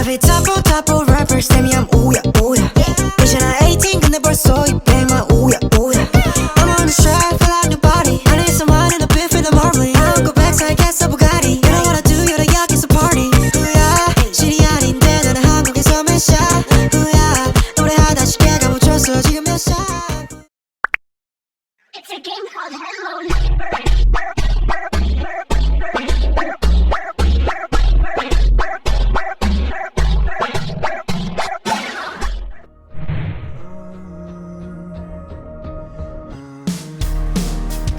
Every 타포 rappers tell me I'm 오야 이제 나 18 근데 벌써 이 배만 오야 I'm on the track, feel like nobody I need someone in a bit for the marbling I don't go back so I guess a Bugatti You know what I do, you're the yak's a party 실이 아닌데 나는 한국에서 몇 샷 노래하다 쉽게 감춰서 지금 몇 샷 It's a game called Hello.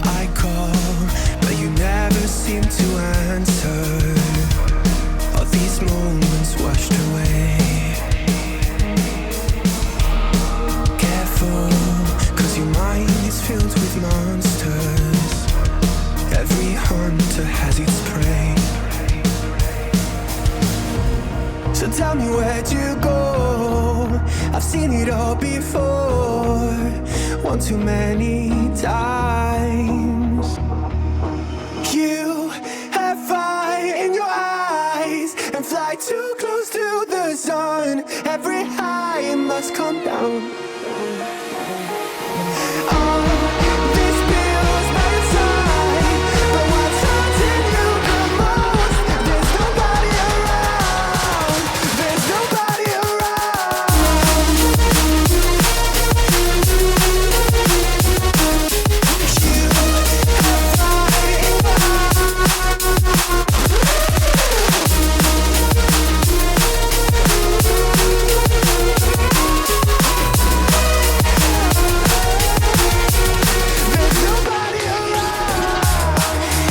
I call, but you never seem to answer. All these moments washed away. Careful, 'cause your mind is filled with monsters. Every hunter has its prey. So tell me, where'd you go? I've seen it all before, one too many times. You have fire in your eyes and fly too close to the sun. Every high must come down. All this feels by your side, but what's haunting you the most? There's nobody around. There's nobody around. You have fire in your There's nobody around.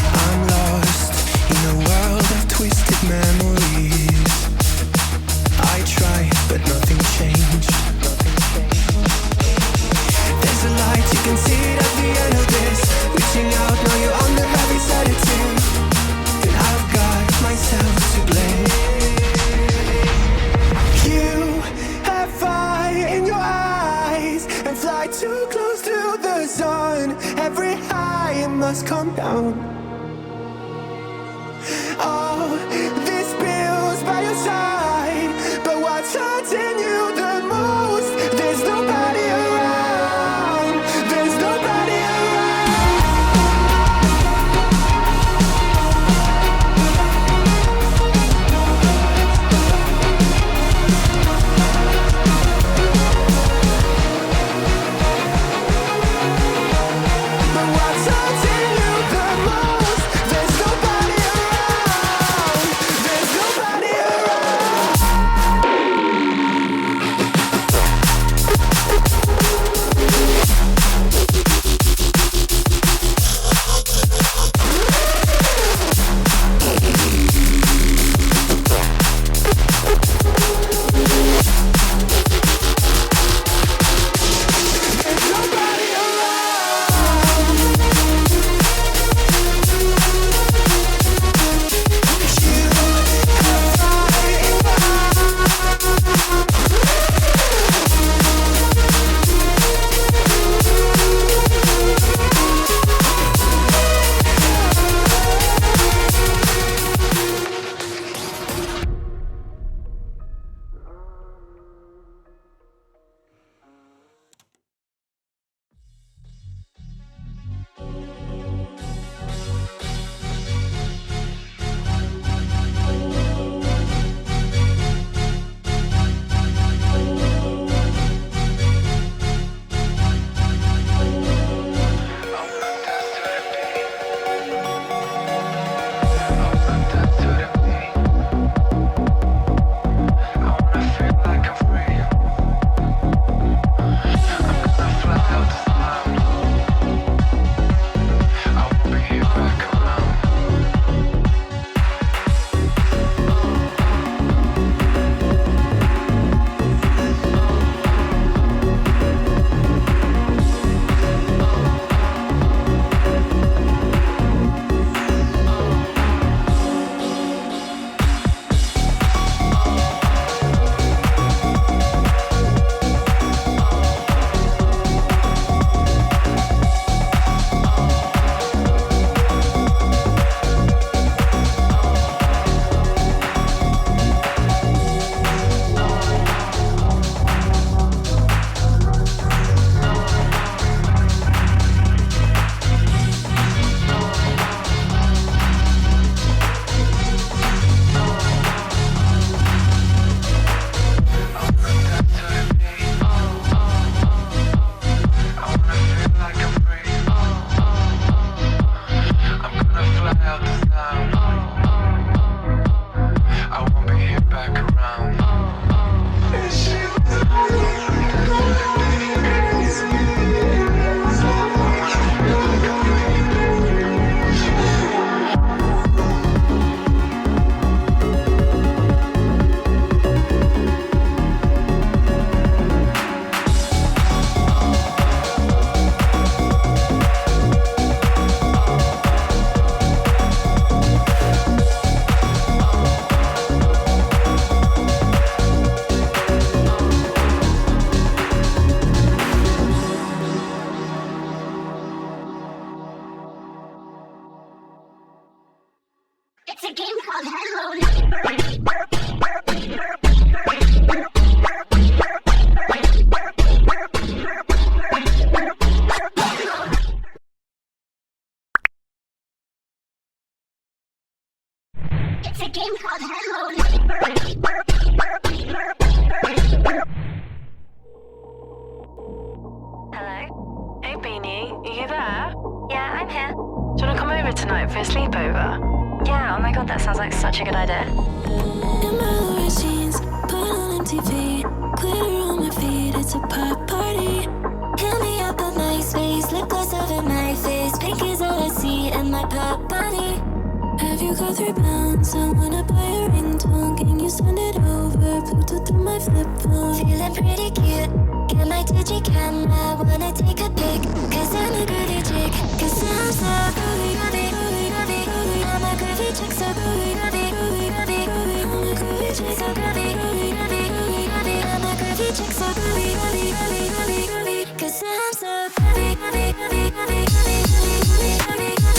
I'm lost in a world of twisted memories. I tried, but nothing changed. There's a light, you can see it at the end of this. Reaching out, now you're on the heavy side of tears. And I've got myself to blame. You have fire in your eyes and fly too close to the sun. Every high must come down. All this feels by your side, but what's hurting you the most? There's nobody around. There's nobody around. But what's hurting you the most? There's nobody around. There's nobody around. such a good idea. In my lower jeans, put on MTV, glitter on my feet, it's a pop party. Hit me up on MySpace, lip gloss over my face, pink is all I see in my pop body. Have you got 3 pounds? I wanna buy a ringtone. Can you send it over? Bluetooth through my flip phone. Feeling pretty cute. Get my digicam. I wanna take a pic. Cause I'm a groovy chick. Cause I'm so groovy, groovy, groovy, groovy, groovy. I'm a groovy chick, so groovy, groovy, groovy, groovy, groovy. I'm a groovy chick, so groovy, groovy, groovy, groovy, groovy. I'm a groovy chick, so groovy, groovy, groovy, groovy, groovy. Cause I'm so groovy, groovy, groovy, groovy, groovy, groovy, groovy,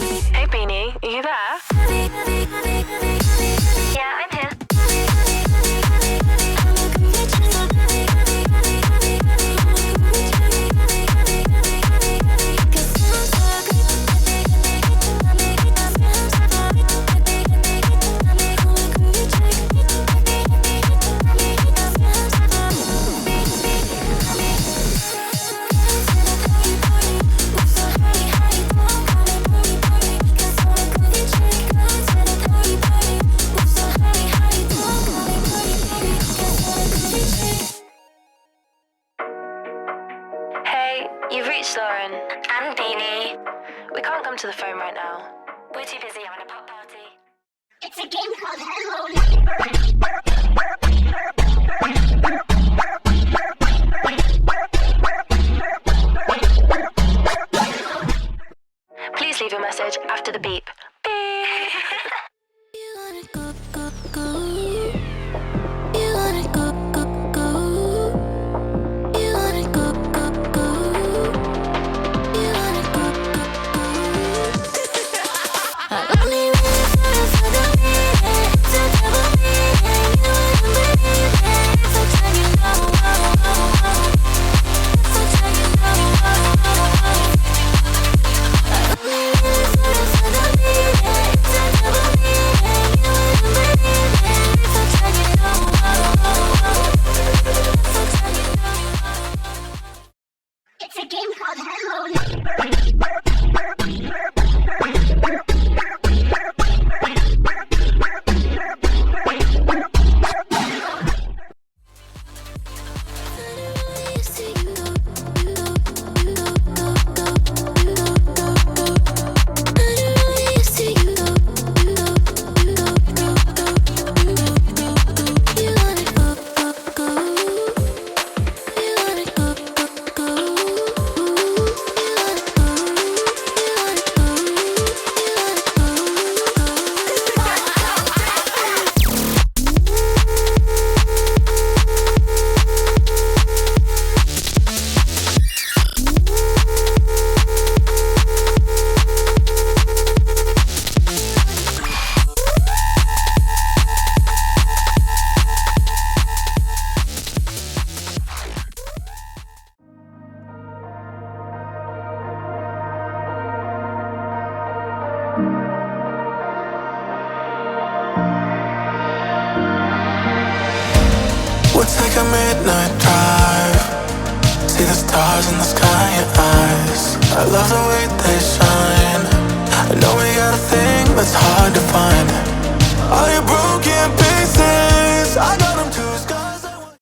groovy. Hey Beanie, are you there? Yeah, I'm here. You've reached Lauren. And Beanie. We can't come to the phone right now. We're too busy having a pop party. It's a game called Hello Neighbor. Please leave your message after the beep. Beep. You wanna go, go, go. You wanna go, go, go. You wanna go, go, go. You wanna go, go, go. I only really for the minute. It's a double meaning. You wouldn't believe it if I tell you no. If I tell you no. I only really for the minute. It's a double meaning. You wouldn't believe it if I tell you no. If I tell you no. It's a game called Hello Neighbor. We'll take a midnight drive. See the stars in the sky in your eyes. I love the way they shine. I know we got a thing that's hard to find.